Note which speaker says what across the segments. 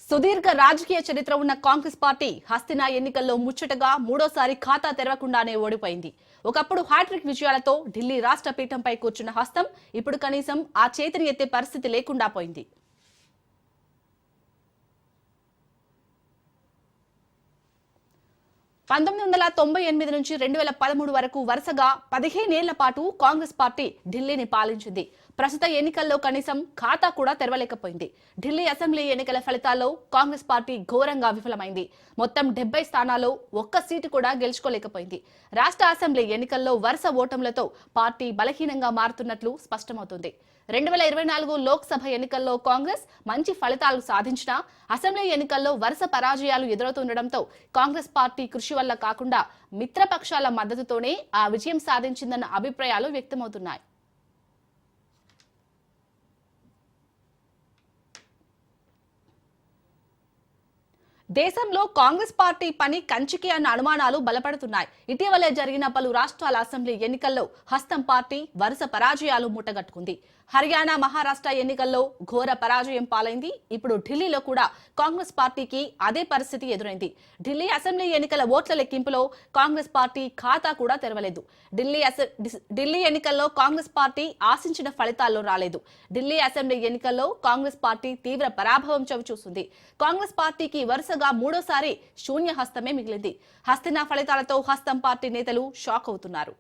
Speaker 1: సుదీర్ఘ రాజకీయ చరిత్ర ఉన్న కాంగ్రెస్ పార్టీ హస్తినా ఎన్నికల్లో ముచ్చటగా మూడోసారి ఖాతా తెరవకుండానే ఓడిపోయింది. ఒకప్పుడు హ్యాట్రిక్ విజయాలతో ఢిల్లీ రాష్ట్ర పీఠంపై కూర్చున్న హస్తం ఇప్పుడు కనీసం ఆ చేతిని ఎత్తే పరిస్థితి లేకుండా పోయింది. 1998 నుంచి 2013 వరకు వరుసగా 15 ఏళ్ల పాటు కాంగ్రెస్ పార్టీ ఢిల్లీని పాలించింది. ప్రస్తుత ఎన్నికల్లో కనీసం ఖాతా కూడా తెరవలేకపోయింది. ఢిల్లీ అసెంబ్లీ ఎన్నికల ఫలితాల్లో కాంగ్రెస్ పార్టీ ఘోరంగా విఫలమైంది. మొత్తం 70 స్థానాల్లో ఒక్క సీటు కూడా గెలుచుకోలేకపోయింది. రాష్ట్ర అసెంబ్లీ ఎన్నికల్లో వరుస ఓటములతో పార్టీ బలహీనంగా మారుతున్నట్లు స్పష్టమవుతుంది. 2024 లోక్సభ ఎన్నికల్లో కాంగ్రెస్ మంచి ఫలితాలు సాధించినా అసెంబ్లీ ఎన్నికల్లో వరుస పరాజయాలు ఎదురవుతుండటంతో కాంగ్రెస్ పార్టీ కృషి వల్ల కాకుండా మిత్రపక్షాల మద్దతుతోనే ఆ విజయం సాధించిందన్న అభిప్రాయాలు వ్యక్తమవుతున్నాయి. దేశంలో కాంగ్రెస్ పార్టీ పని కంచికి అన్న అనుమానాలు బలపడుతున్నాయి. ఇటీవలే జరిగిన పలు రాష్ట్రాల అసెంబ్లీ ఎన్నికల్లో హస్తం పార్టీ వరుస పరాజయాలు మూటగట్టుకుంది. హర్యానా, మహారాష్ట్ర ఎన్నికల్లో ఘోర పరాజయం పాలైంది. ఇప్పుడు ఢిల్లీలో కూడా కాంగ్రెస్ పార్టీకి అదే పరిస్థితి ఎదురైంది. ఢిల్లీ అసెంబ్లీ ఎన్నికల ఓట్ల లెక్కింపులో కాంగ్రెస్ పార్టీ ఖాతా కూడా తెరవలేదు. ఢిల్లీ ఎన్నికల్లో కాంగ్రెస్ పార్టీ ఆశించిన ఫలితాల్లో రాలేదు. ఢిల్లీ అసెంబ్లీ ఎన్నికల్లో కాంగ్రెస్ పార్టీ తీవ్ర పరాభవం చవిచూసింది. కాంగ్రెస్ పార్టీకి వరుసగా మూడోసారి శూన్య హస్తమే మిగిలింది. హస్తినా ఫలితాలతో హస్తం పార్టీ నేతలు షాక్ అవుతున్నారు.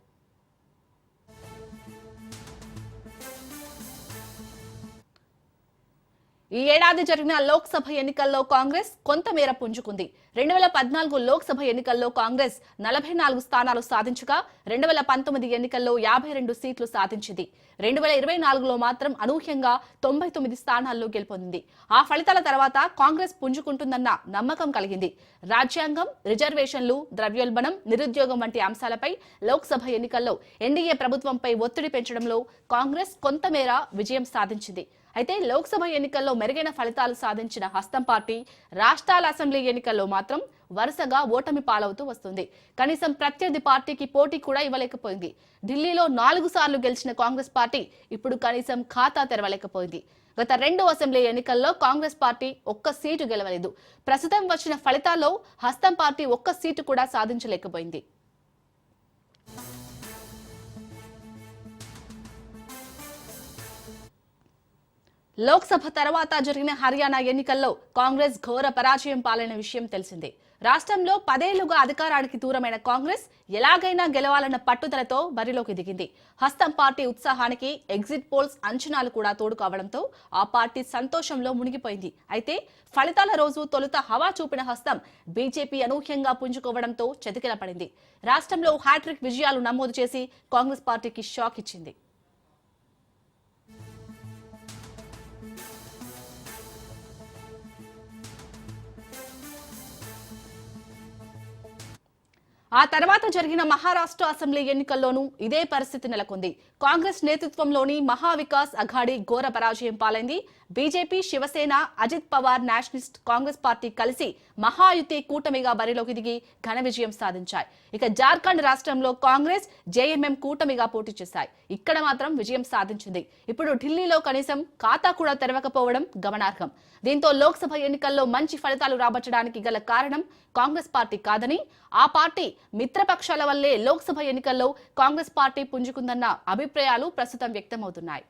Speaker 1: ఈ ఏడాది జరిగిన లోక్సభ ఎన్నికల్లో కాంగ్రెస్ కొంతమేర పుంజుకుంది. 2014 లోక్సభ ఎన్నికల్లో కాంగ్రెస్ 44 స్థానాలు సాధించగా 2019 ఎన్నికల్లో 52 సీట్లు సాధించింది. 2024లో మాత్రం అనూహ్యంగా 99 స్థానాల్లో గెలుపొందింది. ఆ ఫలితాల తర్వాత కాంగ్రెస్ పుంజుకుంటుందన్న నమ్మకం కలిగింది. రాజ్యాంగం, రిజర్వేషన్లు, ద్రవ్యోల్బణం, నిరుద్యోగం వంటి అంశాలపై లోక్సభ ఎన్నికల్లో ఎన్డీఏ ప్రభుత్వంపై ఒత్తిడి పెంచడంలో కాంగ్రెస్ కొంతమేర విజయం సాధించింది. అయితే లోక్సభ ఎన్నికల్లో మెరుగైన ఫలితాలు సాధించిన హస్తం పార్టీ రాష్ట్రాల అసెంబ్లీ ఎన్నికల్లో మాత్రం వరుసగా ఓటమి పాలవుతూ వస్తుంది. కనీసం ప్రత్యర్థి పార్టీకి పోటీ కూడా ఇవ్వలేకపోయింది. ఢిల్లీలో 4 సార్లు గెలిచిన కాంగ్రెస్ పార్టీ ఇప్పుడు కనీసం ఖాతా తెరవలేకపోయింది. గత 2 అసెంబ్లీ ఎన్నికల్లో కాంగ్రెస్ పార్టీ ఒక్క సీటు గెలవలేదు. ప్రస్తుతం వచ్చిన ఫలితాల్లో హస్తం పార్టీ ఒక్క సీటు కూడా సాధించలేకపోయింది. లోక్సభ తర్వాత జరిగిన హర్యానా ఎన్నికల్లో కాంగ్రెస్ ఘోర పరాజయం పాలైన విషయం తెలిసిందే. రాష్ట్రంలో 10 ఏళ్లుగా అధికారానికి దూరమైన కాంగ్రెస్ ఎలాగైనా గెలవాలన్న పట్టుదలతో బరిలోకి దిగింది. హస్తం పార్టీ ఉత్సాహానికి ఎగ్జిట్ పోల్స్ అంచనాలు కూడా తోడు కావడంతో ఆ పార్టీ సంతోషంలో మునిగిపోయింది. అయితే ఫలితాల రోజు తొలుత హవా చూపిన హస్తం బీజేపీ అనూహ్యంగా పుంజుకోవడంతో చతికిల పడింది. రాష్ట్రంలో హ్యాట్రిక్ విజయాలు నమోదు చేసి కాంగ్రెస్ పార్టీకి షాక్ ఇచ్చింది. ఆ తర్వాత జరిగిన మహారాష్ట్ర అసెంబ్లీ ఎన్నికల్లోనూ ఇదే పరిస్థితి నెలకొంది. కాంగ్రెస్ నేతృత్వంలోని మహావికాస్ అఘాడీ ఘోర పరాజయం పాలైంది. బీజేపీ, శివసేన, అజిత్ పవార్ నేషనలిస్ట్ కాంగ్రెస్ పార్టీ కలిసి మహాయుతి కూటమిగా బరిలోకి దిగి ఘన విజయం సాధించాయి. ఇక జార్ఖండ్ రాష్ట్రంలో కాంగ్రెస్, జేఎంఎం కూటమిగా పోటీ చేశాయి. ఇక్కడ మాత్రం విజయం సాధించింది. ఇప్పుడు ఢిల్లీలో కనీసం ఖాతా కూడా తెరవకపోవడం గమనార్హం. దీంతో లోక్సభ ఎన్నికల్లో మంచి ఫలితాలు రాబట్టడానికి గల కారణం కాంగ్రెస్ పార్టీ కాదని, ఆ పార్టీ మిత్రపక్షాల వల్లే లోక్సభ ఎన్నికల్లో కాంగ్రెస్ పార్టీ పుంజుకుందన్న అభిప్రాయాలు ప్రస్తుతం వ్యక్తమవుతున్నాయి.